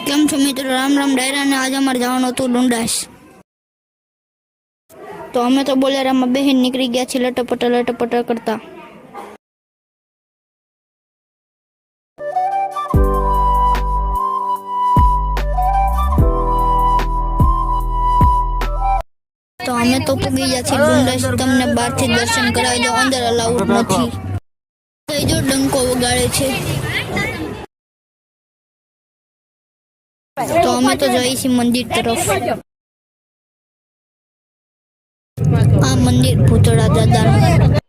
કેમ છો મિત્રો? રામ રામ ડાયરા ને આજે અમારે જવાનું હતું ડુંડાસ. તો અમે તો બોલેરામાં બહેન નીકળી ગયા છીએ લટપટ કરતા. તો અમે તો પૂગી ગયા છીએ ડુંડાસ. તમને બહારથી દર્શન કરાવી દો, અંદર અલાઉડ નથી. જો ડંકો વગાડે છે. તો અમે તો જઈએ છીએ મંદિર તરફ. આ મંદિર ભૂતળા દાદાનું.